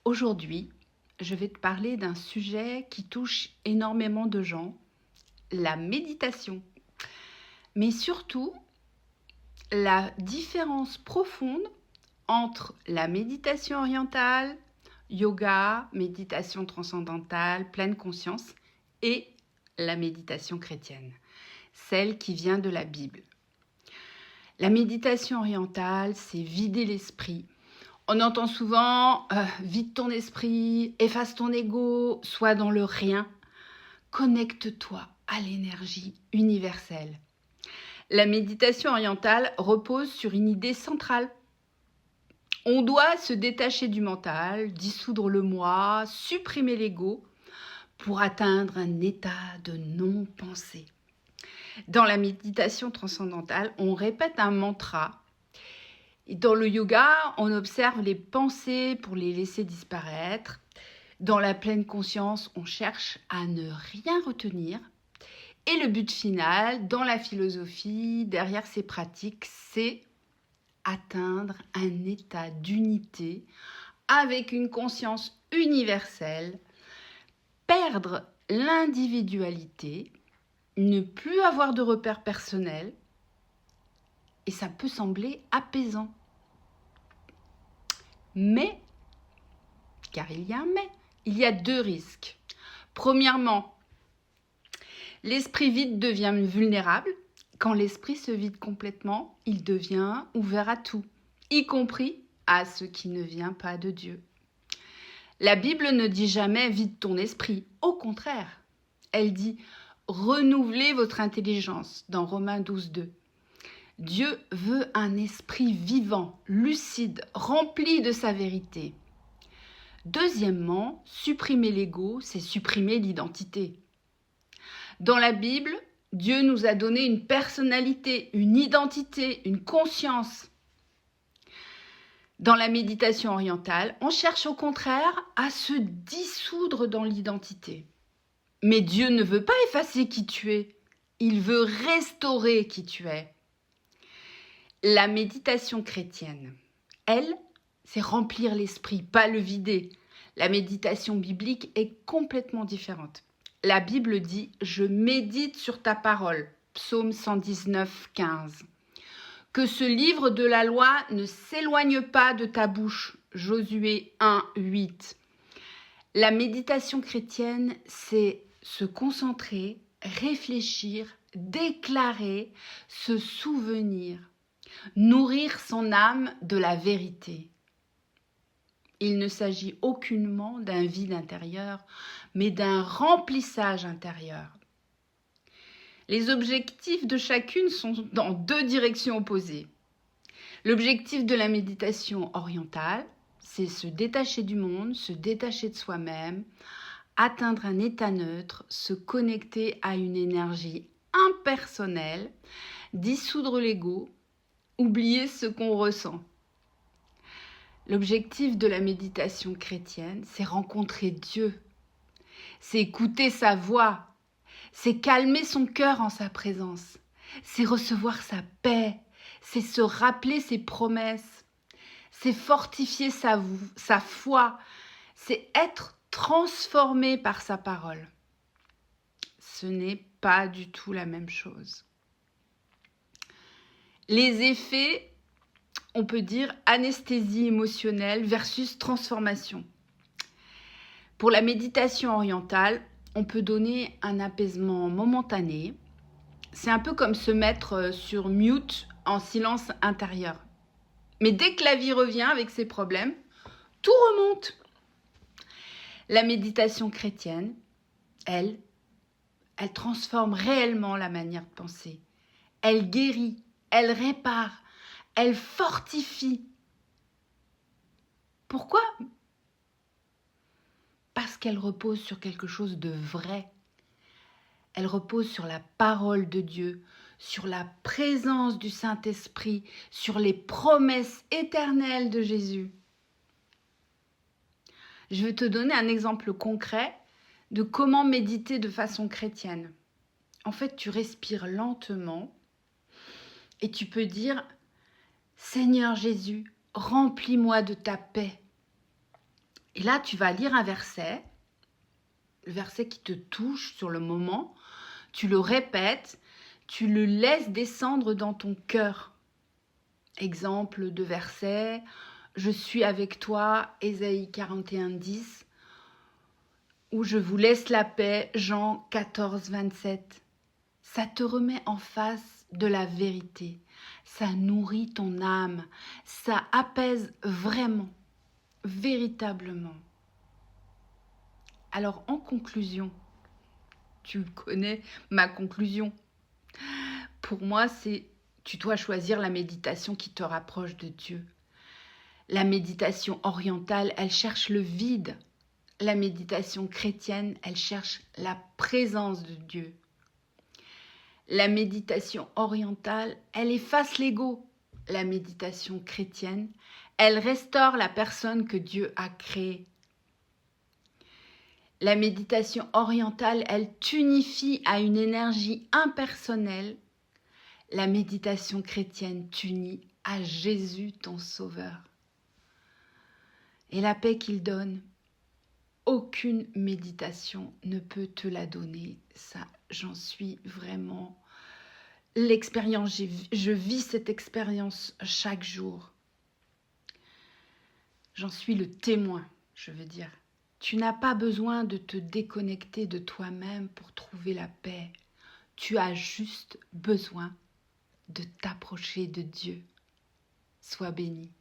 Aujourd'hui, je vais te parler d'un sujet qui touche énormément de gens, la méditation. Mais surtout, la différence profonde entre la méditation orientale, yoga, méditation transcendantale, pleine conscience, et la méditation chrétienne, celle qui vient de la Bible. La méditation orientale, c'est vider l'esprit. On entend souvent vide ton esprit, efface ton ego, sois dans le rien. Connecte-toi à l'énergie universelle. La méditation orientale repose sur une idée centrale. On doit se détacher du mental, dissoudre le moi, supprimer l'ego pour atteindre un état de non-pensée. Dans la méditation transcendantale, on répète un mantra. Dans le yoga, on observe les pensées pour les laisser disparaître. Dans la pleine conscience, on cherche à ne rien retenir. Et le but final, dans la philosophie, derrière ces pratiques, c'est atteindre un état d'unité avec une conscience universelle, perdre l'individualité, ne plus avoir de repères personnels, et ça peut sembler apaisant. Mais, car il y a un mais, il y a deux risques. Premièrement, l'esprit vide devient vulnérable. Quand l'esprit se vide complètement, il devient ouvert à tout, y compris à ce qui ne vient pas de Dieu. La Bible ne dit jamais « vide ton esprit ». Au contraire, elle dit « renouvelez votre intelligence » dans Romains 12, 2. Dieu veut un esprit vivant, lucide, rempli de sa vérité. Deuxièmement, supprimer l'ego, c'est supprimer l'identité. Dans la Bible, Dieu nous a donné une personnalité, une identité, une conscience. Dans la méditation orientale, on cherche au contraire à se dissoudre dans l'identité. Mais Dieu ne veut pas effacer qui tu es, il veut restaurer qui tu es. La méditation chrétienne, elle, c'est remplir l'esprit, pas le vider. La méditation biblique est complètement différente. La Bible dit « Je médite sur ta parole » Psaume 119, 15. Que ce livre de la loi ne s'éloigne pas de ta bouche Josué 1, 8. La méditation chrétienne, c'est se concentrer, réfléchir, déclarer, se souvenir, nourrir son âme de la vérité. Il ne s'agit aucunement d'un vide intérieur, mais d'un remplissage intérieur. Les objectifs de chacune sont dans deux directions opposées. L'objectif de la méditation orientale, c'est se détacher du monde, se détacher de soi-même, atteindre un état neutre, se connecter à une énergie impersonnelle, dissoudre l'ego, oublier ce qu'on ressent. L'objectif de la méditation chrétienne, c'est rencontrer Dieu, c'est écouter sa voix, c'est calmer son cœur en sa présence, c'est recevoir sa paix, c'est se rappeler ses promesses, c'est fortifier sa foi, c'est être transformé par sa parole. Ce n'est pas du tout la même chose. Les effets, on peut dire anesthésie émotionnelle versus transformation. Pour la méditation orientale, on peut donner un apaisement momentané. C'est un peu comme se mettre sur mute en silence intérieur. Mais dès que la vie revient avec ses problèmes, tout remonte. La méditation chrétienne, elle transforme réellement la manière de penser. Elle guérit, elle répare, elle fortifie. Pourquoi ? Parce qu'elle repose sur quelque chose de vrai. Elle repose sur la parole de Dieu, sur la présence du Saint-Esprit, sur les promesses éternelles de Jésus. Je vais te donner un exemple concret de comment méditer de façon chrétienne. En fait, tu respires lentement et tu peux dire « Seigneur Jésus, remplis-moi de ta paix ». Et là, tu vas lire un verset, le verset qui te touche sur le moment, tu le répètes, tu le laisses descendre dans ton cœur. Exemple de verset, je suis avec toi, Ésaïe 41:10, ou je vous laisse la paix, Jean 14:27. Ça te remet en face de la vérité, ça nourrit ton âme, ça apaise vraiment, véritablement. Alors en conclusion, tu connais ma conclusion. Pour moi, c'est tu dois choisir la méditation qui te rapproche de Dieu. La méditation orientale, elle cherche le vide. La méditation chrétienne, elle cherche la présence de Dieu. La méditation orientale, elle efface l'ego. La méditation chrétienne, elle restaure la personne que Dieu a créée. La méditation orientale, elle t'unifie à une énergie impersonnelle. La méditation chrétienne t'unit à Jésus, ton Sauveur. Et la paix qu'il donne, aucune méditation ne peut te la donner. Ça, j'en suis vraiment l'expérience. Je vis cette expérience chaque jour. J'en suis le témoin, je veux dire. Tu n'as pas besoin de te déconnecter de toi-même pour trouver la paix. Tu as juste besoin de t'approcher de Dieu. Sois béni.